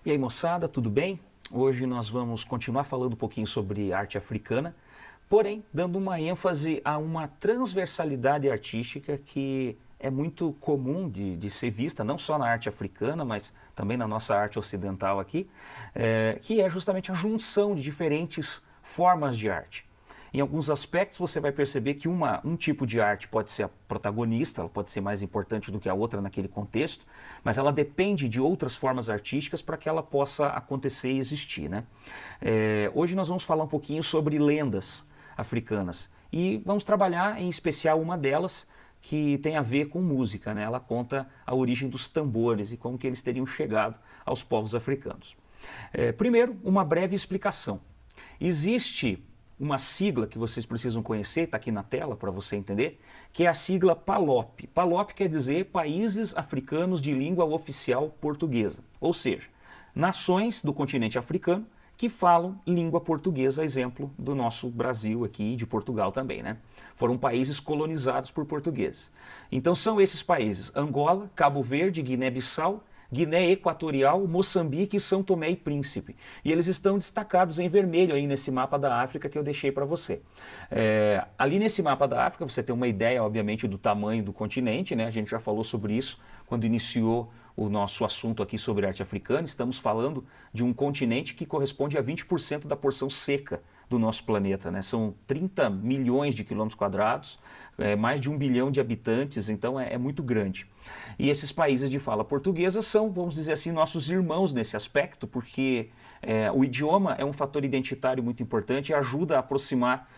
E aí, moçada, tudo bem? Hoje nós vamos continuar falando um pouquinho sobre arte africana, porém dando uma ênfase a uma transversalidade artística que é muito comum de ser vista, não só na arte africana, mas também na nossa arte ocidental aqui, que é justamente a junção de diferentes formas de arte. Em alguns aspectos você vai perceber que um tipo de arte pode ser a protagonista, ela pode ser mais importante do que a outra naquele contexto, mas ela depende de outras formas artísticas para que ela possa acontecer e existir, né? Hoje nós vamos falar um pouquinho sobre lendas africanas e vamos trabalhar em especial uma delas que tem a ver com música, né? Ela conta a origem dos tambores e como que eles teriam chegado aos povos africanos. Primeiro, uma breve explicação. Existe uma sigla que vocês precisam conhecer, está aqui na tela para você entender, que é a sigla PALOP. PALOP quer dizer Países Africanos de Língua Oficial Portuguesa, ou seja, nações do continente africano que falam língua portuguesa, exemplo do nosso Brasil aqui e de Portugal também, né? Foram países colonizados por portugueses. Então são esses países: Angola, Cabo Verde, Guiné-Bissau, Guiné Equatorial, Moçambique e São Tomé e Príncipe. E eles estão destacados em vermelho aí nesse mapa da África que eu deixei para você. Ali nesse mapa da África você tem uma ideia, obviamente, do tamanho do continente, né? A gente já falou sobre isso quando iniciou o nosso assunto aqui sobre arte africana. Estamos falando de um continente que corresponde a 20% da porção seca do nosso planeta, né? São 30 milhões de quilômetros quadrados, mais de 1 bilhão de habitantes, então é muito grande. E esses países de fala portuguesa são, vamos dizer assim, nossos irmãos nesse aspecto, porque o idioma é um fator identitário muito importante e ajuda a aproximar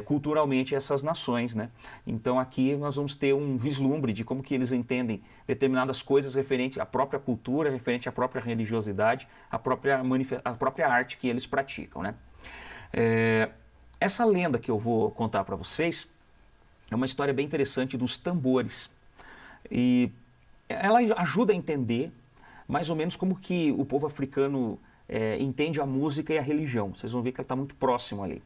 culturalmente essas nações, né? Então aqui nós vamos ter um vislumbre de como que eles entendem determinadas coisas referentes à própria cultura, referente à própria religiosidade, à própria arte que eles praticam, né? Essa lenda que eu vou contar para vocês é uma história bem interessante dos tambores. E ela ajuda a entender mais ou menos como que o povo africano entende a música e a religião. Vocês vão ver que ela está muito próximo ali.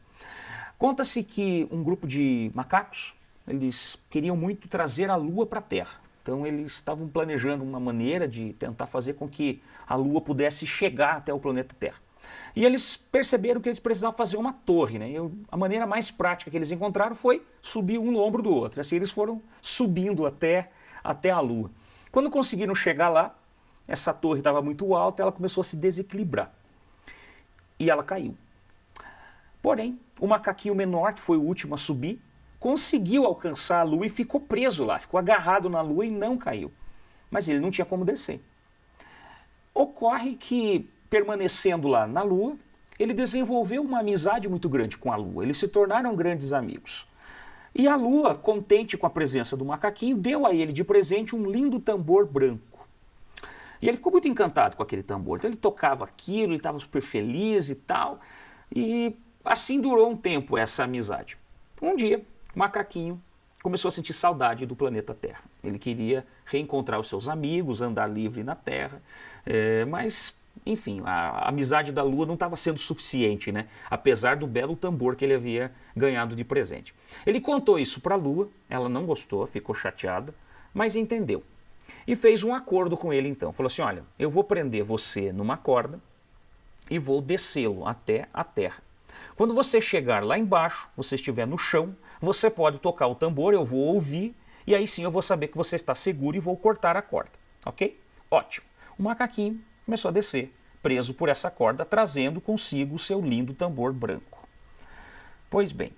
Conta-se que um grupo de macacos, eles queriam muito trazer a lua para a Terra. Então eles estavam planejando uma maneira de tentar fazer com que a lua pudesse chegar até o planeta Terra. E eles perceberam que eles precisavam fazer uma torre, né? E a maneira mais prática que eles encontraram foi subir um no ombro do outro. Assim eles foram subindo até a Lua. Quando conseguiram chegar lá, essa torre estava muito alta, ela começou a se desequilibrar. E ela caiu. Porém, o macaquinho menor, que foi o último a subir, conseguiu alcançar a Lua e ficou preso lá, ficou agarrado na Lua e não caiu. Mas ele não tinha como descer. Ocorre que, permanecendo lá na Lua, ele desenvolveu uma amizade muito grande com a Lua. Eles se tornaram grandes amigos. E a Lua, contente com a presença do macaquinho, deu a ele de presente um lindo tambor branco. E ele ficou muito encantado com aquele tambor. Então ele tocava aquilo, ele estava super feliz e tal. E assim durou um tempo essa amizade. Um dia, o macaquinho começou a sentir saudade do planeta Terra. Ele queria reencontrar os seus amigos, andar livre na Terra, mas enfim, a amizade da Lua não estava sendo suficiente, né? Apesar do belo tambor que ele havia ganhado de presente. Ele contou isso para a Lua, ela não gostou, ficou chateada, mas entendeu. E fez um acordo com ele então. Falou assim: olha, eu vou prender você numa corda e vou descê-lo até a Terra. Quando você chegar lá embaixo, você estiver no chão, você pode tocar o tambor, eu vou ouvir, e aí sim eu vou saber que você está seguro e vou cortar a corda. Ok? Ótimo. O macaquinho começou a descer, preso por essa corda, trazendo consigo o seu lindo tambor branco. Pois bem,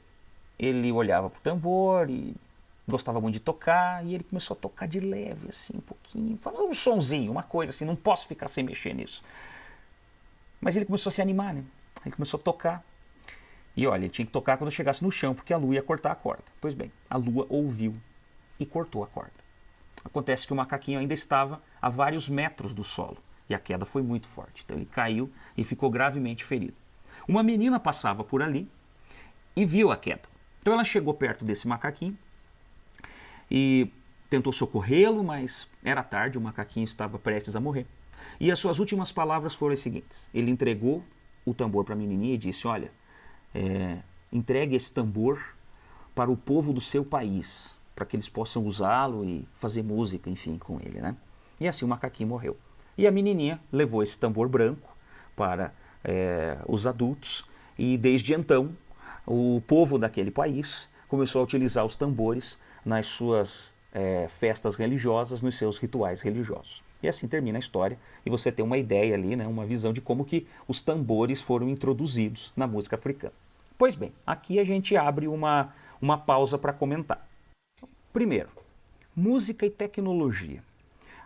ele olhava para o tambor e gostava muito de tocar, e ele começou a tocar de leve, assim, um pouquinho, fazer um sonzinho, uma coisa assim, não posso ficar sem mexer nisso. Mas ele começou a se animar, né? Ele começou a tocar. E olha, ele tinha que tocar quando chegasse no chão, porque a Lua ia cortar a corda. Pois bem, a Lua ouviu e cortou a corda. Acontece que o macaquinho ainda estava a vários metros do solo. E a queda foi muito forte. Então ele caiu e ficou gravemente ferido. Uma menina passava por ali e viu a queda. Então ela chegou perto desse macaquinho e tentou socorrê-lo, mas era tarde, o macaquinho estava prestes a morrer. E as suas últimas palavras foram as seguintes. Ele entregou o tambor para a menininha e disse: olha, entregue esse tambor para o povo do seu país, para que eles possam usá-lo e fazer música, enfim, com ele, né? E assim o macaquinho morreu. E a menininha levou esse tambor branco para os adultos, e desde então o povo daquele país começou a utilizar os tambores nas suas festas religiosas, nos seus rituais religiosos. E assim termina a história, e você tem uma ideia ali, né, uma visão de como que os tambores foram introduzidos na música africana. Pois bem, aqui a gente abre uma pausa para comentar. Primeiro, música e tecnologia.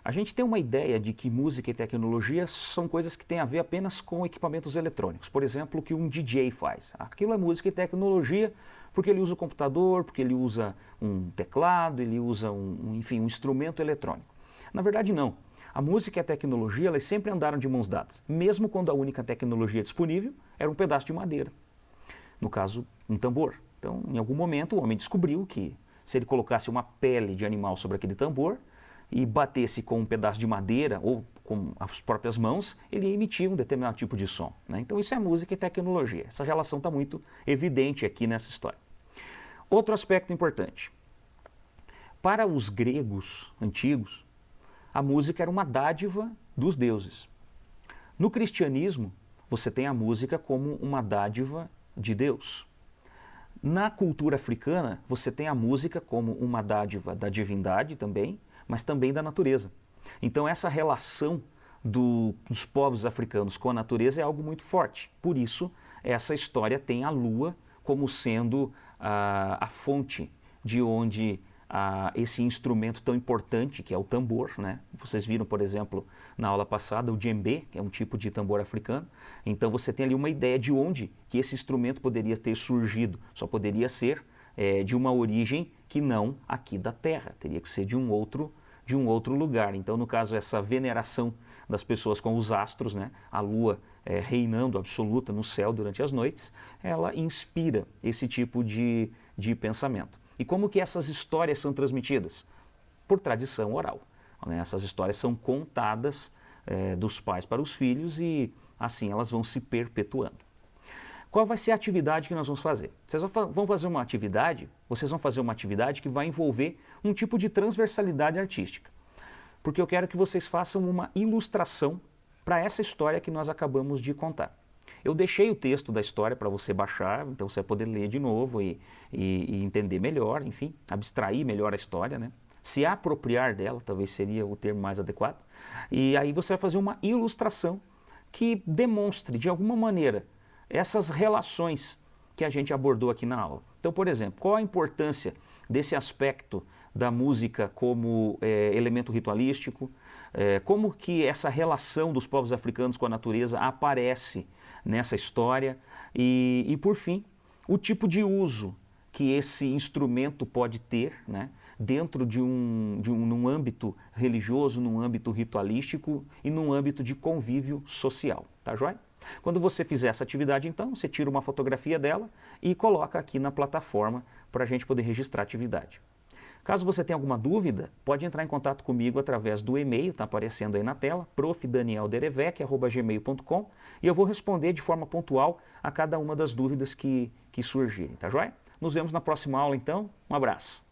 A gente tem uma ideia de que música e tecnologia são coisas que têm a ver apenas com equipamentos eletrônicos. Por exemplo, o que um DJ faz. Aquilo é música e tecnologia porque ele usa o computador, porque ele usa um teclado, ele usa enfim, um instrumento eletrônico. Na verdade, não. A música e a tecnologia, elas sempre andaram de mãos dadas, mesmo quando a única tecnologia disponível era um pedaço de madeira. No caso, um tambor. Então, em algum momento, o homem descobriu que se ele colocasse uma pele de animal sobre aquele tambor e batesse com um pedaço de madeira ou com as próprias mãos, ele ia emitir um determinado tipo de som, né? Então, isso é música e tecnologia. Essa relação está muito evidente aqui nessa história. Outro aspecto importante. Para os gregos antigos, a música era uma dádiva dos deuses. No cristianismo, você tem a música como uma dádiva de Deus. Na cultura africana, você tem a música como uma dádiva da divindade também, mas também da natureza. Então essa relação dos povos africanos com a natureza é algo muito forte. Por isso, essa história tem a lua como sendo a fonte de onde esse instrumento tão importante, que é o tambor, né? Vocês viram, por exemplo, na aula passada, o djembe, que é um tipo de tambor africano. Então você tem ali uma ideia de onde que esse instrumento poderia ter surgido. Só poderia ser de uma origem que não aqui da Terra, teria que ser de um outro lugar. Então, no caso, essa veneração das pessoas com os astros, né? A lua reinando absoluta no céu durante as noites, ela inspira esse tipo de pensamento. E como que essas histórias são transmitidas? Por tradição oral, né? Essas histórias são contadas dos pais para os filhos e assim elas vão se perpetuando. Qual vai ser a atividade que nós vamos fazer? Vocês vão fazer uma atividade que vai envolver um tipo de transversalidade artística. Porque eu quero que vocês façam uma ilustração para essa história que nós acabamos de contar. Eu deixei o texto da história para você baixar, então você vai poder ler de novo e entender melhor, enfim, abstrair melhor a história, né? Se apropriar dela, talvez seria o termo mais adequado. E aí você vai fazer uma ilustração que demonstre, de alguma maneira, essas relações que a gente abordou aqui na aula. Então, por exemplo, qual a importância desse aspecto da música como elemento ritualístico, como que essa relação dos povos africanos com a natureza aparece nessa história e por fim, o tipo de uso que esse instrumento pode ter, né, dentro num âmbito religioso, num âmbito ritualístico e num âmbito de convívio social, tá joia? Quando você fizer essa atividade, então, você tira uma fotografia dela e coloca aqui na plataforma para a gente poder registrar a atividade. Caso você tenha alguma dúvida, pode entrar em contato comigo através do e-mail, está aparecendo aí na tela, profdanielderevec@gmail.com, e eu vou responder de forma pontual a cada uma das dúvidas que surgirem, tá joia? Nos vemos na próxima aula, então. Um abraço.